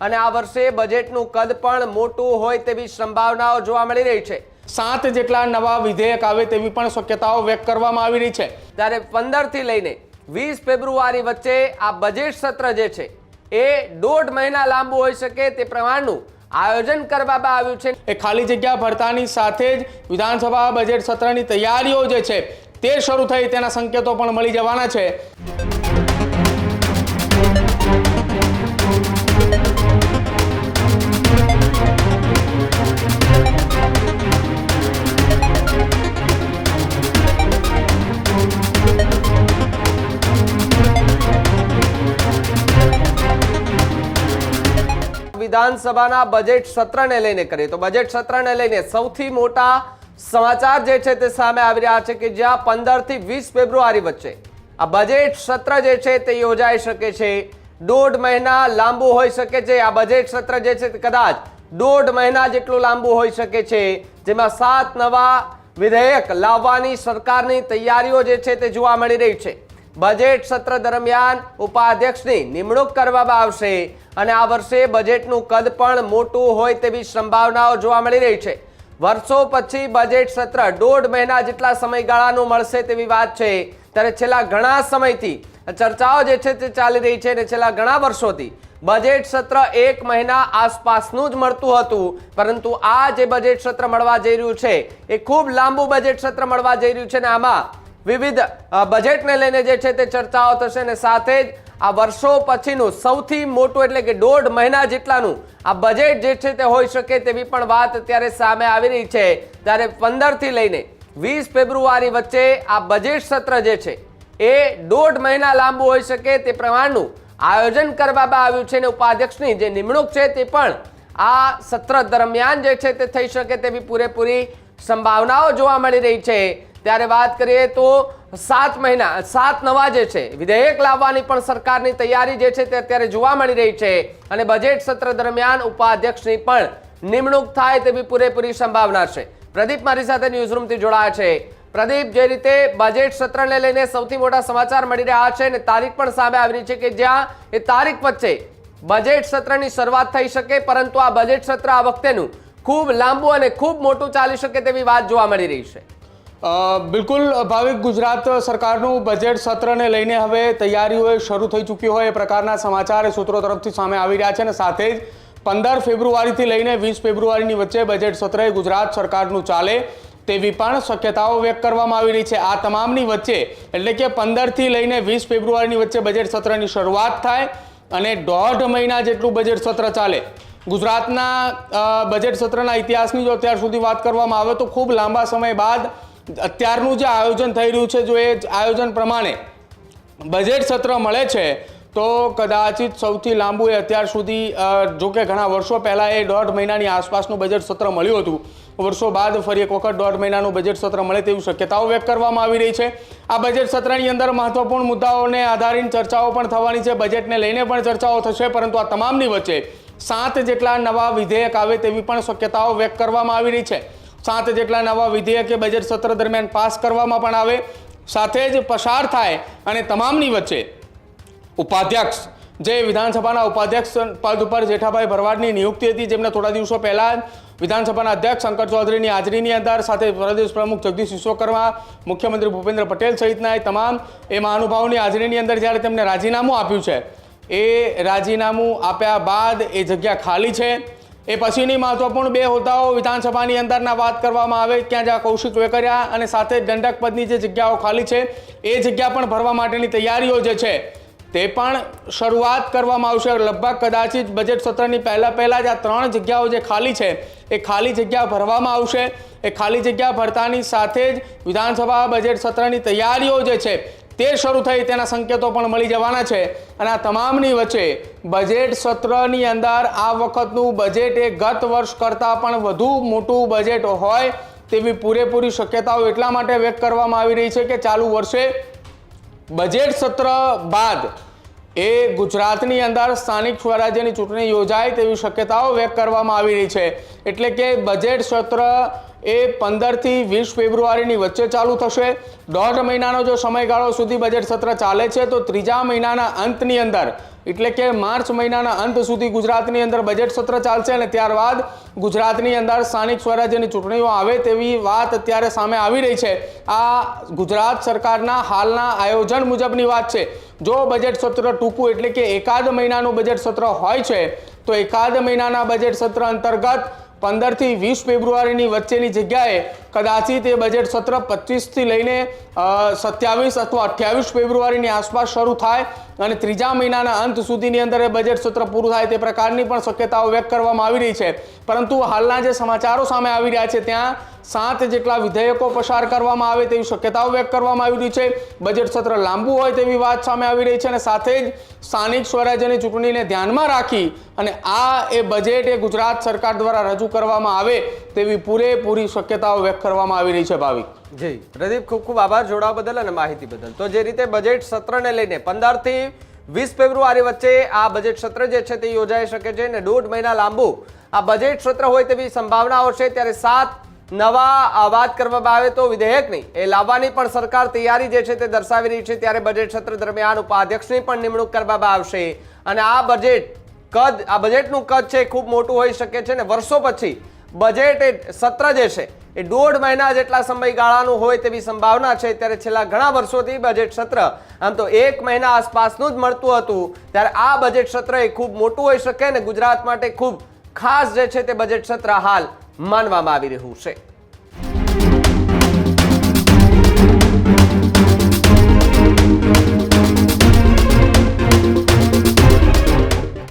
અને આ વર્ષે બજેટનું કદ પણ મોટું હોય તેવી સંભાવનાઓ જોવા મળી રહી છે। 7 જેટલા નવા વિધેયક આવે તેવી પણ શક્યતાઓ વ્યક્ત કરવામાં આવી રહી છે। ત્યારે 15 થી લઈને 20 ફેબ્રુઆરી વચ્ચે આ બજેટ સત્ર જે છે એ 1.5 મહિના લાંબુ હોઈ શકે તે પ્રમાણનું આયોજન કરવામાં આવ્યું છે। એ ખાલી જગ્યા ભરતાની સાથે જ વિધાનસભા બજેટ સત્રની તૈયારીઓ જે છે તે શરૂ થઈ તેના સંકેતો પણ મળી જવાના છે। વિધાનસભાના બજેટ સત્રને લઈને કરીએ તો બજેટ સત્રને લઈને સૌથી મોટા સમાચાર જે છે તે સામે આવી રહ્યા છે કે જ્યાં 15 થી 20 ફેબ્રુઆરી વચ્ચે આ બજેટ સત્ર જે છે તે યોજાઈ શકે છે। 1.5 મહિના લાંબુ હોઈ શકે છે। આ બજેટ સત્ર જે છે તે કદાચ 1.5 મહિના જેટલું લાંબુ હોઈ શકે છે, જેમાં 7 નવા વિધેયક લાવવાની સરકારની તૈયારીઓ જે છે તે જોવા મળી રહી છે। બજેટ સત્ર દરમિયાન ઉપાધ્યક્ષની નિમણૂક કરવામાં આવશે અને આ વર્ષે બજેટનું કદ પણ મોટું હોય તેવી સંભાવનાઓ જોવા મળી રહી છે। વર્ષો પછી બજેટ સત્ર 1.5 મહિના જેટલા સમયગાળાનું મળશે તેવી વાત છે। ત્યારે છેલ્લા ઘણા સમયથી ચર્ચાઓ જે છે તે ચાલી રહી છે અને છેલ્લા ઘણા વર્ષોથી બજેટ સત્ર 1 મહિના આસપાસનું જ મળતું હતું, પરંતુ આ જે બજેટ સત્ર મળવા જઈ રહ્યું છે એ ખૂબ લાંબુ બજેટ સત્ર મળવા જઈ રહ્યું છે અને આમાં વિવિધ બજેટને લઈને જે છે તે ચર્ચાઓ થશે અને સાથે જ આ વર્ષો પછીનું સૌથી મોટું એટલે કે 1.5 મહિના જેટલાનું આ બજેટ જે છે તે હોઈ શકે તેવી પણ વાત અત્યારે સામે આવી રહી છે। ત્યારે 15 થી લઈને 20 ફેબ્રુઆરી વચ્ચે આ બજેટ સત્ર જે છે એ 1.5 મહિના લાંબુ હોઈ શકે તે પ્રમાણનું આયોજન કરવામાં આવ્યું છે અને ઉપાધ્યક્ષની જે નિમણૂક છે તે પણ આ સત્ર દરમિયાન જે છે તે થઈ શકે તેવી પૂરેપૂરી સંભાવનાઓ જોવા મળી રહી છે। ત્યારે વાત કરીએ તો 7 નવા જે છે વિધેયક લાવવાની પણ સરકારની તૈયારી જે છે તે અત્યારે જોવા મળી રહી છે અને બજેટ સત્ર દરમિયાન ઉપાધ્યક્ષની પણ નિમણૂક થાય તેવી પૂરેપૂરી સંભાવના છે। પ્રદીપ મારી સાથે ન્યૂઝરૂમથી જોડાયા છે। પ્રદીપ, જે રીતે બજેટ સત્રને લઈને સૌથી મોટા સમાચાર મળી રહ્યા છે અને તારીખ પણ સામે આવી રહી છે કે જ્યાં એ તારીખ વચ્ચે બજેટ સત્રની શરૂઆત થઈ શકે, પરંતુ આ બજેટ સત્ર આ વખતેનું ખૂબ લાંબુ અને ખૂબ મોટું ચાલી શકે તેવી વાત જોવા મળી રહી છે। બિલકુલ ભાવિક, ગુજરાત સરકારનું બજેટ સત્રને લઈને હવે તૈયારીઓ શરૂ થઈ ચૂકી હોય એ પ્રકારના સમાચાર સૂત્રો તરફથી સામે આવી રહ્યા છે અને સાથે જ 15 ફેબ્રુઆરીથી લઈને 20 ફેબ્રુઆરીની વચ્ચે બજેટ સત્ર ગુજરાત સરકારનું ચાલે તેવી પણ શક્યતાઓ વ્યક્ત કરવામાં આવી રહી છે। આ તમામની વચ્ચે એટલે કે 15 થી લઈને 20 ફેબ્રુઆરીની વચ્ચે બજેટ સત્રની શરૂઆત થાય અને 1.5 મહિના જેટલું બજેટ સત્ર ચાલે। ગુજરાતના બજેટ સત્રના ઇતિહાસની જો અત્યાર સુધી વાત કરવામાં આવે તો ખૂબ લાંબા સમય બાદ અત્યારનું જે આયોજન થઈ રહ્યું છે, જો એ આયોજન પ્રમાણે બજેટ સત્ર મળે છે તો કદાચિત સૌથી લાંબુ એ અત્યાર સુધી, જો કે ઘણા વર્ષો પહેલાં એ 1.5 મહિનાની આસપાસનું બજેટ સત્ર મળ્યું હતું, વર્ષો બાદ ફરી એક વખત 1.5 મહિનાનું બજેટ સત્ર મળે તેવી શક્યતાઓ વ્યક્ત કરવામાં આવી રહી છે। આ બજેટ સત્રની અંદર મહત્વપૂર્ણ મુદ્દાઓને આધારિત ચર્ચાઓ પણ થવાની છે, બજેટને લઈને પણ ચર્ચાઓ થશે, પરંતુ આ તમામની વચ્ચે 7 જેટલા નવા વિધેયક આવે તેવી પણ શક્યતાઓ વ્યક્ત કરવામાં આવી રહી છે। 7 જેટલા નવા વિધેયક બજેટ સત્ર દરમિયાન પાસ કરવામાં પણ આવે, સાથે જ પસાર થાય અને તમામની વચ્ચે ઉપાધ્યક્ષ, જે વિધાનસભાના ઉપાધ્યક્ષ પદ ઉપર જેઠાભાઈ ભરવાડની નિયુક્તિ હતી, જેમને થોડા દિવસો પહેલા વિધાનસભાના અધ્યક્ષ શંકર ચૌધરીની હાજરીની અંદર સાથે પ્રદેશ પ્રમુખ જગદીશ વિશ્વકર્મા, મુખ્યમંત્રી ભૂપેન્દ્ર પટેલ સહિતના એ તમામ મહાનુભાવોની હાજરીની અંદર જ્યારે તેમને રાજીનામું આપ્યું છે, એ રાજીનામું આપ્યા બાદ એ જગ્યા ખાલી છે। એ પછીની મહત્વપૂર્ણ 2 હોદ્દાઓ વિધાનસભાની અંદરના વાત કરવામાં આવે ત્યાં જ્યાં કૌશિક વેકરિયા અને સાથે દંડક પદની જે જગ્યાઓ ખાલી છે એ જગ્યા પણ ભરવા માટેની તૈયારીઓ જે છે તે પણ શરૂઆત કરવામાં આવશે। લગભગ કદાચિત બજેટ સત્રની પહેલાં જ આ 3 જગ્યાઓ જે ખાલી છે એ ખાલી જગ્યા ભરવામાં આવશે। એ ખાલી જગ્યા ભરતાની સાથે જ વિધાનસભા બજેટ સત્રની તૈયારીઓ જે છે તે શરૂ થઈ તેના સંકેતો પણ મળી જવાના છે અને આ તમામની વચ્ચે બજેટ સત્રની અંદર આ વખતનું બજેટ એ ગત વર્ષ કરતાં પણ વધુ મોટું બજેટ હોય તેવી પૂરેપૂરી શક્યતાઓ એટલા માટે વ્યક્ત કરવામાં આવી રહી છે કે ચાલુ વર્ષે બજેટ સત્ર બાદ એ ગુજરાતની અંદર સ્થાનિક સ્વરાજ્યની ચૂંટણી યોજાય તેવી શક્યતાઓ વ્યક્ત કરવામાં આવી રહી છે। એટલે કે બજેટ સત્ર એ 15 થી 20 ફેબ્રુઆરીની વચ્ચે ચાલુ થશે। 1.5 મહિનાનો જો સમયગાળો સુધી બજેટ સત્ર ચાલે છે તો ત્રીજા મહિનાના અંતની અંદર એટલે કે માર્ચ મહિનાના અંત સુધી ગુજરાતની અંદર બજેટ સત્ર ચાલશે અને ત્યારબાદ ગુજરાતની અંદર સ્થાનિક સ્વરાજ્યની ચૂંટણીઓ આવે તેવી વાત અત્યારે સામે આવી રહી છે। આ ગુજરાત સરકારના હાલના આયોજન મુજબની વાત છે। જો બજેટ સત્ર ટૂંકું એટલે કે એકાદ મહિનાનું બજેટ સત્ર હોય છે તો એકાદ મહિનાના બજેટ સત્ર અંતર્ગત 15 થી 20 ફેબ્રુઆરીની વચ્ચેની જગ્યાએ કદાચિત એ બજેટ સત્ર 25 થી લઈને 27 અથવા 28 ફેબ્રુઆરીની આસપાસ શરૂ થાય અને ત્રીજા મહિનાના અંત સુધીની અંદર એ બજેટ સત્ર પૂરું થાય તે પ્રકારની પણ શક્યતાઓ વ્યક્ત કરવામાં આવી રહી છે। પરંતુ હાલના જે સમાચારો સામે આવી રહ્યા છે ત્યાં 7 જેટલા વિધેયકો પસાર કરવામાં આવે તેવી શક્યતાઓ વ્યક્ત કરવામાં આવી રહી છે। બજેટ સત્ર લાંબુ હોય તેવી વાત સામે આવી રહી છે અને સાથે જ સ્થાનિક સ્વરાજ્યની ચૂંટણીને ધ્યાનમાં રાખી અને એ બજેટ એ ગુજરાત સરકાર દ્વારા રજૂ કરવામાં આવે તેવી પૂરેપૂરી શક્યતાઓ વ્યક્ત કરવામાં આવી રહી છે। ભાવિક જી પ્રદીપ, ખૂબ ખૂબ આભાર જોડાવા બદલ અને માહિતી બદલ। તો જે રીતે બજેટ સત્રને લઈને 15 થી 20 ફેબ્રુઆરી વચ્ચે આ બજેટ સત્ર જે છે તે યોજાઈ શકે છે અને 1.5 મહિના લાંબુ આ બજેટ સત્ર હોય તેવી સંભાવનાઓ છે। ત્યારે 7 નવા વાત કરવામાં આવે તો વિધેયકની એ લાવવાની પણ સરકાર તૈયારી જે છે તે દર્શાવી રહી છે। ત્યારે બજેટ સત્ર દરમિયાન ઉપાધ્યક્ષની પણ નિમણૂક કરવામાં આવશે અને આ બજેટનું કદ છે ખૂબ મોટું હોઈ શકે છે અને વર્ષો પછી બજેટ સત્ર જે છે એ 1.5 મહિના જેટલા સમયગાળાનું હોય તેવી સંભાવના છે। ત્યારે છેલ્લા ઘણા વર્ષોથી બજેટ સત્ર આમ તો 1 મહિના આસપાસનું જ મળતું હતું, ત્યારે આ બજેટ સત્ર એ ખૂબ મોટું હોઈ શકે અને ગુજરાત માટે ખૂબ ખાસ જે છે તે બજેટ સત્ર હાલ માનવામાં આવી રહ્યું છે।